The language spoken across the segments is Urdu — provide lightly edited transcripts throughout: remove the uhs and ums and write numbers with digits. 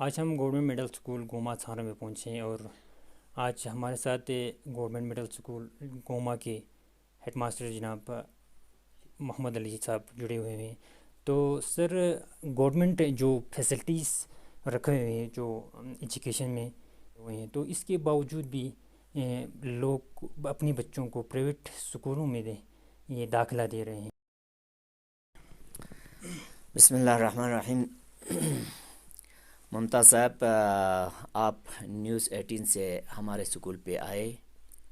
آج ہم گورنمنٹ مڈل اسکول گوما تھانہ میں پہنچے ہیں اور آج ہمارے ساتھ گورنمنٹ مڈل اسکول گوما کے ہیڈ ماسٹر جناب محمد علی صاحب جڑے ہوئے ہیں۔ تو سر، گورنمنٹ جو فیسلٹیز رکھے ہوئے ہیں جو ایجوکیشن میں ہوئے ہیں، تو اس کے باوجود بھی لوگ اپنے بچوں کو پرائیویٹ اسکولوں میں یہ داخلہ دے رہے ہیں۔ بسم اللہ الرحمن الرحیم۔ ممتاز صاحب، آپ نیوز 18 سے ہمارے اسکول پہ آئے،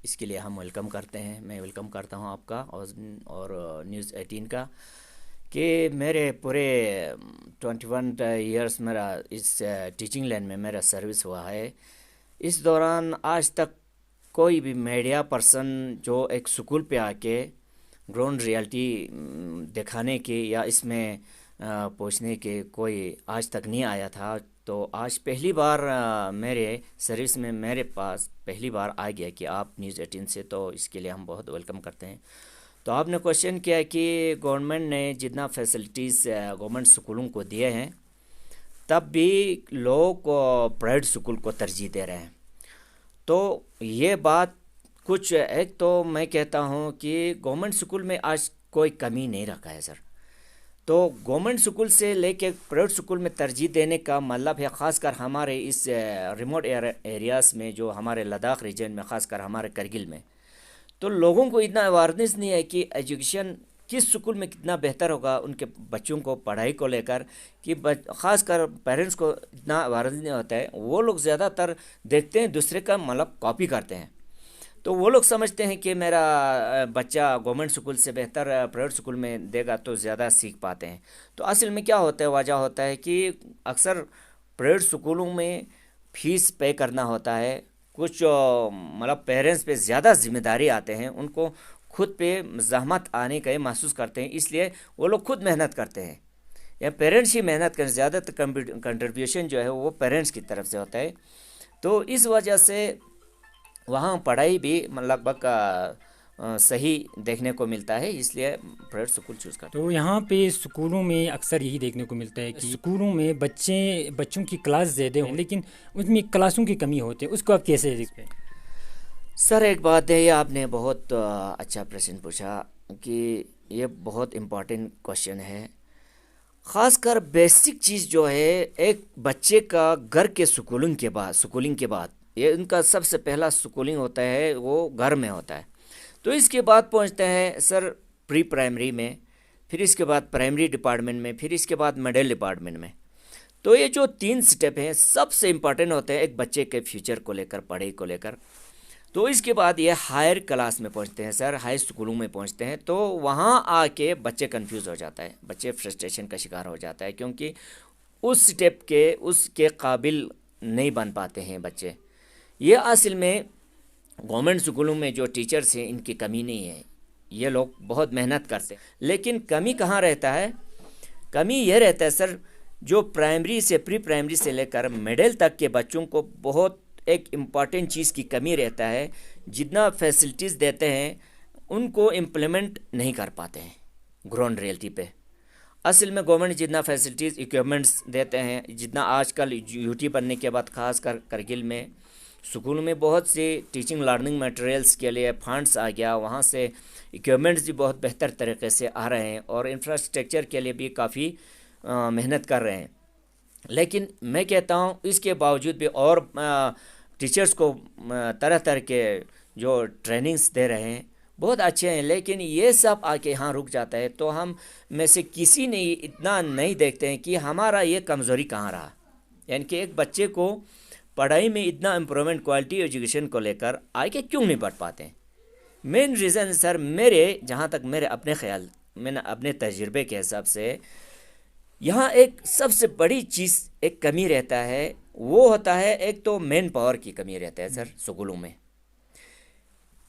اس کے لیے ہم ویلکم کرتے ہیں۔ میں ویلکم کرتا ہوں آپ کا اور نیوز 18 کا کہ میرے پورے 21 ایئرس میرا اس ٹیچنگ لائن میں میرا سروس ہوا ہے۔ اس دوران آج تک کوئی بھی میڈیا پرسن جو ایک اسکول پہ آ کے گراؤنڈ ریالٹی دکھانے کے یا اس میں پوچھنے کے کوئی آج تک نہیں آیا تھا۔ تو آج پہلی بار میرے سروس میں میرے پاس پہلی بار آ گیا کہ آپ نیوز 18 سے، تو اس کے لیے ہم بہت ویلکم کرتے ہیں۔ تو آپ نے کوشچن کیا کہ گورنمنٹ نے جتنا فیسلٹیز گورنمنٹ اسکولوں کو دیے ہیں، تب بھی لوگ پرائیویٹ اسکول کو ترجیح دے رہے ہیں۔ تو یہ بات کچھ ایک تو میں کہتا ہوں کہ گورنمنٹ اسکول میں آج کوئی کمی نہیں رکھا ہے سر۔ تو گورنمنٹ اسکول سے لے کے پرائیویٹ اسکول میں ترجیح دینے کا مطلب ہے، خاص کر ہمارے اس ریموٹ ایریاز میں، جو ہمارے لداخ ریجن میں، خاص کر ہمارے کرگل میں، تو لوگوں کو اتنا اویرنیس نہیں ہے کہ ایجوکیشن کس اسکول میں کتنا بہتر ہوگا ان کے بچوں کو پڑھائی کو لے کر، کہ خاص کر پیرنٹس کو اتنا اویرنیس نہیں ہوتا ہے۔ وہ لوگ زیادہ تر دیکھتے ہیں دوسرے کا مطلب کاپی کرتے ہیں، تو وہ لوگ سمجھتے ہیں کہ میرا بچہ گورنمنٹ اسکول سے بہتر پرائیویٹ اسکول میں دے گا تو زیادہ سیکھ پاتے ہیں۔ تو اصل میں کیا ہوتا ہے، وجہ ہوتا ہے کہ اکثر پرائیویٹ اسکولوں میں فیس پے کرنا ہوتا ہے، کچھ مطلب پیرنٹس پہ زیادہ ذمہ داری آتے ہیں، ان کو خود پہ زحمت آنے کا محسوس کرتے ہیں، اس لیے وہ لوگ خود محنت کرتے ہیں یا پیرنٹس ہی محنت کریں، زیادہ تر کنٹریبیوشن جو ہے وہ پیرنٹس کی طرف سے ہوتا ہے۔ تو اس وجہ سے وہاں پڑھائی بھی لگ بھگ صحیح دیکھنے کو ملتا ہے، اس لیے پرائیویٹ اسکول چوز کرتے ہیں۔ تو یہاں پہ اسکولوں میں اکثر یہی دیکھنے کو ملتا ہے کہ اسکولوں میں بچوں کی کلاس زیادہ ہوں، لیکن اس میں کلاسوں کی کمی ہوتی ہے۔ اس کو آپ کیسے دیکھتے ہیں؟ سر ایک بات ہے، یہ آپ نے بہت اچھا پریشن پوچھا کہ یہ بہت امپورٹنٹ کوشچن ہے۔ خاص کر بیسک چیز جو ہے، ایک بچے کا گھر کے سکولنگ کے بعد یہ ان کا سب سے پہلا سکولنگ ہوتا ہے، وہ گھر میں ہوتا ہے۔ تو اس کے بعد پہنچتے ہیں سر پری پرائمری میں، پھر اس کے بعد پرائمری ڈپارٹمنٹ میں، پھر اس کے بعد مڈل ڈپارٹمنٹ میں۔ تو یہ جو 3 سٹیپ ہیں سب سے امپورٹنٹ ہوتے ہیں ایک بچے کے فیوچر کو لے کر، پڑھائی کو لے کر۔ تو اس کے بعد یہ ہائر کلاس میں پہنچتے ہیں سر، ہائی اسکولوں میں پہنچتے ہیں، تو وہاں آ کے بچے کنفیوز ہو جاتا ہے، بچے فرسٹریشن کا شکار ہو جاتا ہے، کیونکہ اس سٹیپ کے اس کے قابل نہیں بن پاتے ہیں بچے۔ یہ اصل میں گورنمنٹ اسکولوں میں جو ٹیچرس ہیں ان کی کمی نہیں ہے، یہ لوگ بہت محنت کرتے ہیں، لیکن کمی کہاں رہتا ہے؟ کمی یہ رہتا ہے سر، جو پرائمری سے پری پرائمری سے لے کر مڈل تک کے بچوں کو بہت ایک امپارٹنٹ چیز کی کمی رہتا ہے، جتنا فیسلٹیز دیتے ہیں ان کو امپلیمنٹ نہیں کر پاتے ہیں گراؤنڈ ریئلٹی پہ۔ اصل میں گورنمنٹ جتنا فیسلٹیز اکوپمنٹس دیتے ہیں، جتنا آج کل یو ٹی بننے کے بعد خاص کر کرگل میں اسکول میں بہت سی ٹیچنگ لرننگ میٹیریلز کے لیے فنڈس آ گیا، وہاں سے اکوپمنٹس بھی بہت بہتر طریقے سے آ رہے ہیں، اور انفراسٹرکچر کے لیے بھی کافی محنت کر رہے ہیں۔ لیکن میں کہتا ہوں اس کے باوجود بھی اور ٹیچرز کو طرح طرح کے جو ٹریننگز دے رہے ہیں بہت اچھے ہیں، لیکن یہ سب آ کے یہاں رک جاتا ہے۔ تو ہم میں سے کسی نے اتنا نہیں دیکھتے ہیں کہ ہمارا یہ کمزوری کہاں رہا، یعنی کہ ایک بچے کو پڑھائی میں اتنا امپرومنٹ کوالٹی ایجوکیشن کو لے کر آگے کیوں نہیں بڑھ پاتے ہیں؟ مین ریزن سر، جہاں تک میرے اپنے خیال، میں نے اپنے تجربے کے حساب سے، یہاں ایک سب سے بڑی چیز ایک کمی رہتا ہے، وہ ہوتا ہے ایک تو مین پاور کی کمی رہتا ہے سر اسکولوں میں۔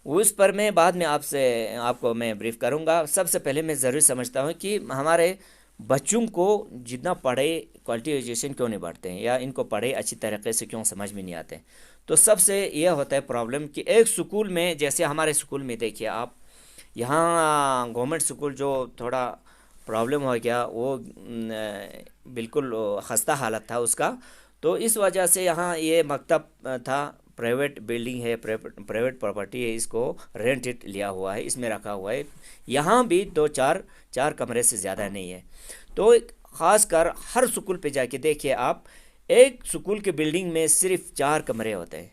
اس پر میں بعد میں آپ کو میں بریف کروں گا۔ سب سے پہلے میں ضرور سمجھتا ہوں کہ ہمارے بچوں کو جتنا پڑھے کوالٹی ایجوکیشن کیوں نہیں بڑھتے ہیں، یا ان کو پڑھے اچھی طریقے سے کیوں سمجھ میں نہیں آتے ہیں۔ تو سب سے یہ ہوتا ہے پرابلم کہ ایک سکول میں، جیسے ہمارے سکول میں دیکھیے آپ، یہاں گورنمنٹ سکول جو تھوڑا پرابلم ہو گیا، وہ بالکل خستہ حالت تھا اس کا۔ تو اس وجہ سے یہاں یہ مکتب تھا، پرائیویٹ بلڈنگ ہے، پرائیویٹ پراپرٹی ہے، اس کو رینٹ لیا ہوا ہے، اس میں رکھا ہوا ہے. یہاں بھی چار کمرے سے زیادہ نہیں ہے. تو خاص کر ہر سکول پہ جا کے دیکھیے آپ، ایک سکول کی بلڈنگ میں صرف 4 کمرے ہوتے ہیں،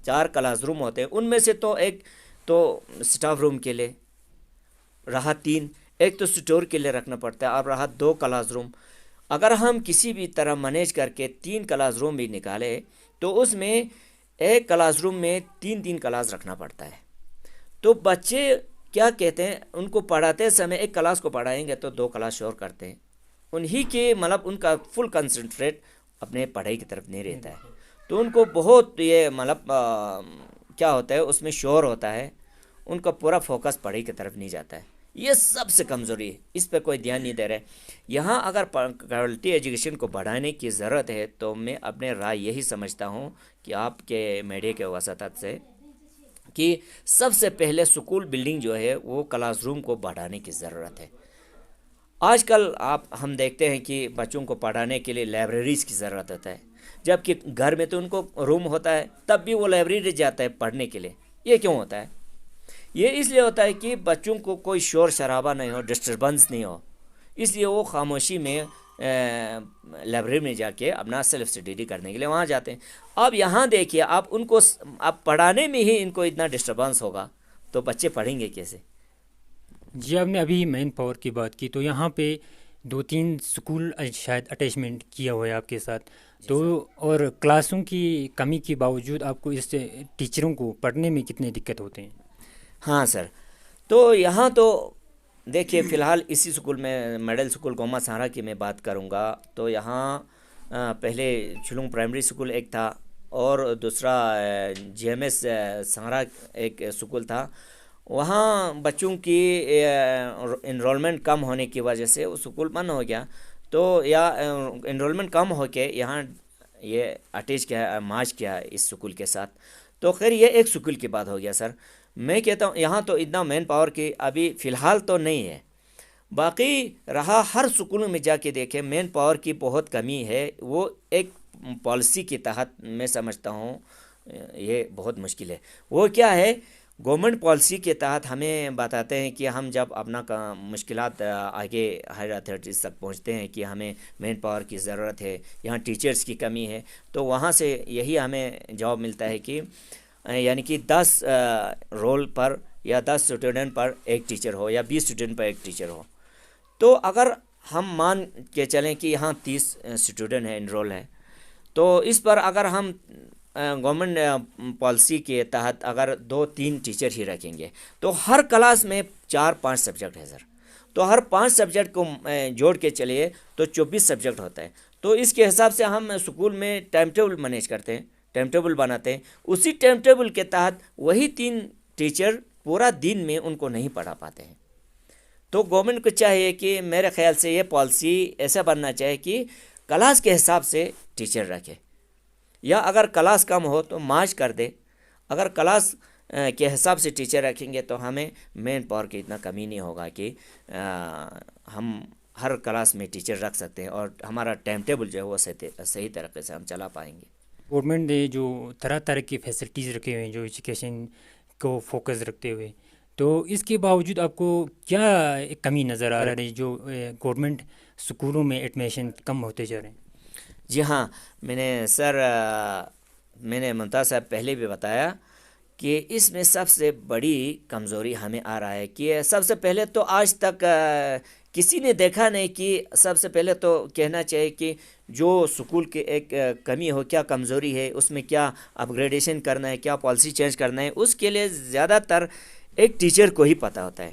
4 کلاس روم ہوتے ہیں. ان میں سے تو ایک تو سٹاف روم کے لیے رہا، 3 ایک تو اسٹور کے لیے رکھنا پڑتا ہے، اور رہا 2 کلاس روم. اگر ہم کسی بھی طرح مینیج کر کے 3 کلاس روم بھی نکالے تو اس میں ایک کلاس روم میں 3 کلاس رکھنا پڑتا ہے. تو بچے کیا کہتے ہیں، ان کو پڑھاتے سمے ایک کلاس کو پڑھائیں گے تو 2 کلاس شور کرتے ہیں. انہی کے مطلب ان کا فل کنسنٹریٹ اپنے پڑھائی کی طرف نہیں رہتا ہے. تو ان کو بہت یہ مطلب کیا ہوتا ہے، اس میں شور ہوتا ہے، ان کا پورا فوکس پڑھائی کی طرف نہیں جاتا ہے. یہ سب سے کمزوری ہے، اس پہ کوئی دھیان نہیں دے رہے. یہاں اگر کوالٹی ایجوکیشن کو بڑھانے کی ضرورت ہے تو میں اپنے رائے یہی سمجھتا ہوں کہ آپ کے میڈیا کے وساطت سے کہ سب سے پہلے سکول بلڈنگ جو ہے وہ کلاس روم کو بڑھانے کی ضرورت ہے. آج کل ہم دیکھتے ہیں کہ بچوں کو پڑھانے کے لیے لائبریریز کی ضرورت ہوتا ہے، جبکہ گھر میں تو ان کو روم ہوتا ہے، تب بھی وہ لائبریری جاتا ہے پڑھنے کے لیے. یہ کیوں ہوتا ہے؟ یہ اس لیے ہوتا ہے کہ بچوں کو کوئی شور شرابہ نہیں ہو، ڈسٹربنس نہیں ہو، اس لیے وہ خاموشی میں لائبریری میں جا کے اپنا سیلف اسٹڈی کرنے کے لیے وہاں جاتے ہیں. اب یہاں دیکھیے آپ، ان کو اب پڑھانے میں ہی ان کو اتنا ڈسٹربنس ہوگا تو بچے پڑھیں گے کیسے؟ جی آپ نے ابھی مین پاور کی بات کی، تو یہاں پہ 2-3 سکول شاید اٹیچمنٹ کیا ہوا ہے آپ کے ساتھ، تو اور کلاسوں کی کمی کے باوجود آپ کو اس سے ٹیچروں کو پڑھنے میں کتنے دقت ہوتے ہیں؟ ہاں سر، تو یہاں تو دیکھیے فی الحال اسی سکول میں ماڈل سکول گوما سہارا کی میں بات کروں گا. تو یہاں پہلے چھلونگ پرائمری سکول ایک تھا، اور دوسرا جی ایم ایس سہارا ایک سکول تھا. وہاں بچوں کی انرولمنٹ کم ہونے کی وجہ سے وہ سکول بند ہو گیا. تو یا انرولمنٹ کم ہو کے یہاں یہ اٹیچ کیا، مارچ کیا اس سکول کے ساتھ. تو خیر یہ ایک سکول کی بات ہو گیا سر. میں کہتا ہوں یہاں تو اتنا مین پاور کی ابھی فی الحال تو نہیں ہے. باقی رہا ہر سکولوں میں جا کے دیکھیں مین پاور کی بہت کمی ہے. وہ ایک پالیسی کے تحت میں سمجھتا ہوں یہ بہت مشکل ہے. وہ کیا ہے، گورنمنٹ پالیسی کے تحت ہمیں بتاتے ہیں کہ ہم جب اپنا مشکلات آگے ہائر اتھارٹیز تک پہنچتے ہیں کہ ہمیں مین پاور کی ضرورت ہے، یہاں ٹیچرز کی کمی ہے، تو وہاں سے یہی ہمیں جواب ملتا ہے کہ یعنی کہ 10 رول پر یا 10 اسٹوڈنٹ پر ایک ٹیچر ہو، یا 20 اسٹوڈنٹ پر ایک ٹیچر ہو. تو اگر ہم مان کے چلیں کہ یہاں 30 اسٹوڈنٹ ہیں، انرول ہے، تو اس پر اگر ہم گورنمنٹ پالیسی کے تحت اگر 2-3 ٹیچر ہی رکھیں گے تو ہر کلاس میں 4-5 سبجیکٹ ہے سر. تو ہر 5 سبجیکٹ کو جوڑ کے چلیے تو 24 سبجیکٹ ہوتا ہے. تو اس کے حساب سے ہم اسکول میں ٹائم ٹیبل مینیج کرتے ہیں، ٹائم ٹیبل بناتے ہیں. اسی ٹائم ٹیبل کے تحت وہی 3 ٹیچر پورا دن میں ان کو نہیں پڑھا پاتے ہیں. تو گورنمنٹ کو چاہیے کہ میرے خیال سے یہ پالیسی ایسا بننا چاہیے کہ کلاس کے حساب سے ٹیچر رکھے، یا اگر کلاس کم ہو تو مارچ کر دے. اگر کلاس کے حساب سے ٹیچر رکھیں گے تو ہمیں مین پاور کی اتنا کمی نہیں ہوگا کہ ہم ہر کلاس میں ٹیچر رکھ سکتے ہیں، اور ہمارا ٹائم ٹیبل جو ہے وہ صحیح طریقے سے ہم چلا پائیں گے. گورنمنٹ نے جو طرح طرح کی فیسلٹیز رکھے ہوئے ہیں جو ایجوکیشن کو فوکس رکھتے ہوئے، تو اس کے باوجود آپ کو کیا کمی نظر آ رہی ہے جو گورنمنٹ سکولوں میں ایڈمیشن کم ہوتے جا رہے ہیں؟ جی ہاں، میں نے ممتاز صاحب پہلے بھی بتایا کہ اس میں سب سے بڑی کمزوری ہمیں آ رہا ہے کہ سب سے پہلے تو آج تک کسی نے دیکھا نہیں کہ سب سے پہلے تو کہنا چاہیے کہ جو سکول کی ایک کمی ہو، کیا کمزوری ہے، اس میں کیا اپ گریڈیشن کرنا ہے، کیا پالیسی چینج کرنا ہے، اس کے لیے زیادہ تر ایک ٹیچر کو ہی پتہ ہوتا ہے.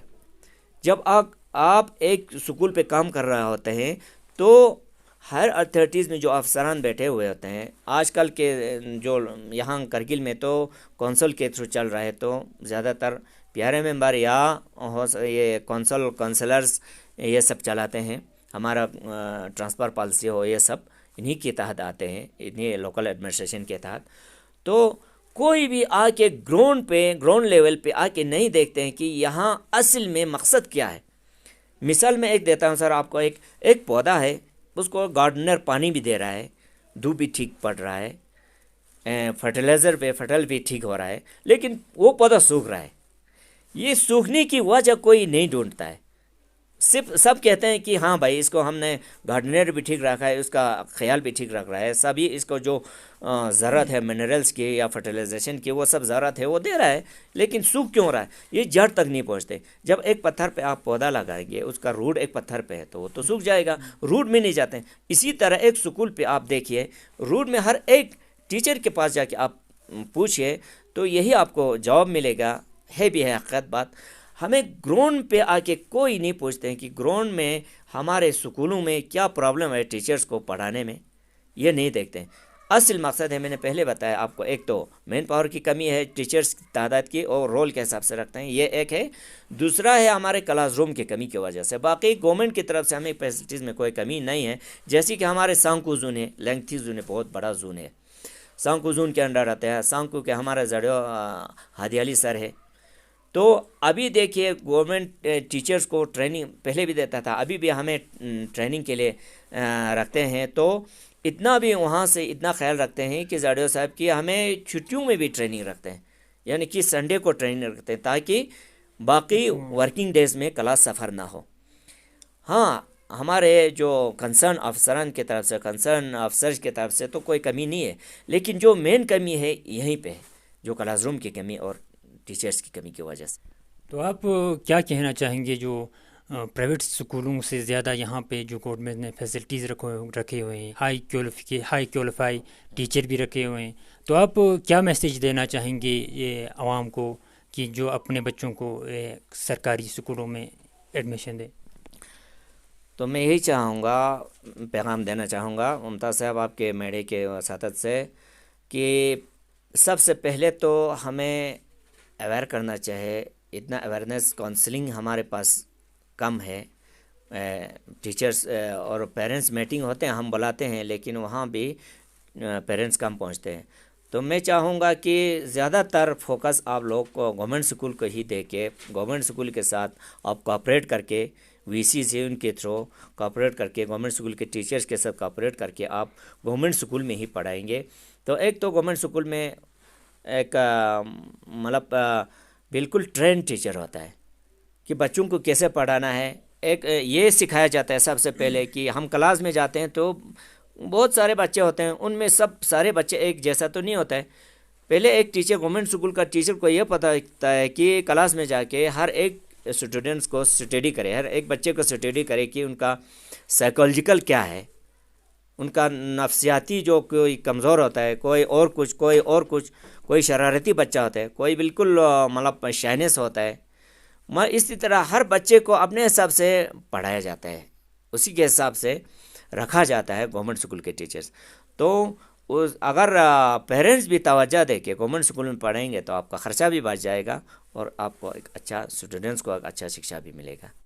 جب آپ ایک سکول پہ کام کر رہے ہوتے ہیں تو ہر اتھارٹیز میں جو افسران بیٹھے ہوئے ہوتے ہیں، آج کل کے جو یہاں کرگل میں تو کونسل کے تھرو چل رہا ہے، تو زیادہ تر پیارے ممبر یا یہ کونسلرز یہ سب چلاتے ہیں. ہمارا ٹرانسفر پالیسی ہو، یہ سب انہی کے تحت آتے ہیں، انہی لوکل ایڈمنسٹریشن کے تحت. تو کوئی بھی آ کے گراؤنڈ لیول پہ آ کے نہیں دیکھتے ہیں کہ یہاں اصل میں مقصد کیا ہے. مثال میں ایک دیتا ہوں سر آپ کو، ایک پودا ہے، اس کو گارڈنر پانی بھی دے رہا ہے، دودھ بھی ٹھیک پڑ رہا ہے، فرٹیلائزر پہ فٹل بھی ٹھیک ہو رہا ہے، لیکن وہ پودا سوکھ رہا ہے. یہ سوکھنے کی وجہ کوئی نہیں ڈھونڈتا ہے. صرف سب کہتے ہیں کہ ہاں بھائی اس کو ہم نے گارڈنر بھی ٹھیک رکھا ہے، اس کا خیال بھی ٹھیک رکھ رہا ہے، سبھی اس کو جو ضرورت ہے منرلس کی یا فرٹیلائزیشن کی وہ سب ضرورت ہے وہ دے رہا ہے، لیکن سوکھ کیوں رہا ہے؟ یہ جڑ تک نہیں پہنچتے. جب ایک پتھر پہ آپ پودا لگائیں گے، اس کا روٹ ایک پتھر پہ ہے تو وہ تو سوکھ جائے گا، روٹ میں نہیں جاتے ہیں. اسی طرح ایک سکول پہ آپ دیکھیے، روٹ میں ہر ایک ٹیچر کے پاس جا کے آپ پوچھئے تو یہی آپ کو جواب ملے گا. ہے بھی ہے حقیقت بات. ہمیں گراؤنڈ پہ آ کے کوئی نہیں پوچھتے ہیں کہ گراؤنڈ میں ہمارے سکولوں میں کیا پرابلم ہے ٹیچرز کو پڑھانے میں، یہ نہیں دیکھتے ہیں. اصل مقصد ہے، میں نے پہلے بتایا آپ کو، ایک تو مین پاور کی کمی ہے ٹیچرز کی تعداد کی اور رول کے حساب سے رکھتے ہیں، یہ ایک ہے. دوسرا ہے ہمارے کلاس روم کی کمی کی وجہ سے. باقی گورنمنٹ کی طرف سے ہمیں فیسلٹیز میں کوئی کمی نہیں ہے. جیسے کہ ہمارے سانکو زون ہے، لینگتھی زون ہے، بہت بڑا زون ہے، سانکو زون کے انڈر آتا ہے. سانکو کے ہمارا زڑیو ہادی علی سر ہے. تو ابھی دیکھیے گورنمنٹ ٹیچرز کو ٹریننگ پہلے بھی دیتا تھا، ابھی بھی ہمیں ٹریننگ کے لیے رکھتے ہیں. تو اتنا بھی وہاں سے اتنا خیال رکھتے ہیں کہ زاڑیو صاحب کی ہمیں چھٹیوں میں بھی ٹریننگ رکھتے ہیں، یعنی کہ سنڈے کو ٹریننگ رکھتے ہیں تاکہ باقی ورکنگ ڈیز میں کلاس سفر نہ ہو. ہاں ہمارے جو کنسرن افسران کی طرف سے، کنسرن افسرز کی طرف سے تو کوئی کمی نہیں ہے، لیکن جو مین کمی ہے یہیں پہ ہے، جو کلاس روم کی کمی اور ٹیچرز کی کمی کی وجہ سے. تو آپ کیا کہنا چاہیں گے جو پرائیویٹ سکولوں سے زیادہ یہاں پہ جو گورنمنٹ نے فیسلٹیز رکھے ہوئے ہیں، ہائی کوالیفائی ٹیچر بھی رکھے ہوئے ہیں، تو آپ کیا میسیج دینا چاہیں گے یہ عوام کو کہ جو اپنے بچوں کو سرکاری سکولوں میں ایڈمیشن دیں؟ تو میں یہی چاہوں گا، پیغام دینا چاہوں گا ممتاز صاحب آپ کے میڈے کے وساطت سے، کہ سب سے پہلے تو ہمیں اویئر کرنا چاہے. اتنا اویئرنیس کاؤنسلنگ ہمارے پاس کم ہے. ٹیچرز اور پیرنٹس میٹنگ ہوتے ہیں، ہم بلاتے ہیں، لیکن وہاں بھی پیرنٹس کم پہنچتے ہیں. تو میں چاہوں گا کہ زیادہ تر فوکس آپ لوگ کو گورنمنٹ سکول کو ہی دے کے، گورنمنٹ سکول کے ساتھ آپ کوآپریٹ کر کے، وی سی سے ان کے تھرو کوآپریٹ کر کے، گورنمنٹ سکول کے ٹیچرز کے ساتھ کوآپریٹ کر کے آپ گورنمنٹ سکول میں ہی پڑھائیں گے. تو ایک تو گورنمنٹ سکول میں ایک مطلب بالکل ٹرین ٹیچر ہوتا ہے کہ بچوں کو کیسے پڑھانا ہے. ایک یہ سکھایا جاتا ہے سب سے پہلے کہ ہم کلاس میں جاتے ہیں تو بہت سارے بچے ہوتے ہیں، ان میں سب سارے بچے ایک جیسا تو نہیں ہوتا ہے. پہلے ایک ٹیچر، گورنمنٹ سکول کا ٹیچر کو یہ پتہ ہوتا ہے کہ کلاس میں جا کے ہر ایک اسٹوڈنٹس کو اسٹڈی کرے، ہر ایک بچے کو اسٹڈی کرے کہ ان کا سائیکولوجیکل کیا ہے، ان کا نفسیاتی جو کوئی کمزور ہوتا ہے، کوئی اور کچھ، کوئی شرارتی بچہ ہوتا ہے، کوئی بالکل مطلب شائنس ہوتا ہے. اسی طرح ہر بچے کو اپنے حساب سے پڑھایا جاتا ہے، اسی کے حساب سے رکھا جاتا ہے گورنمنٹ سکول کے ٹیچرز. تو اگر پیرنٹس بھی توجہ دے کے گورنمنٹ سکول میں پڑھیں گے تو آپ کا خرچہ بھی بچ جائے گا اور آپ کو ایک اچھا اسٹوڈنٹس کو ایک اچھا شکشا بھی ملے گا.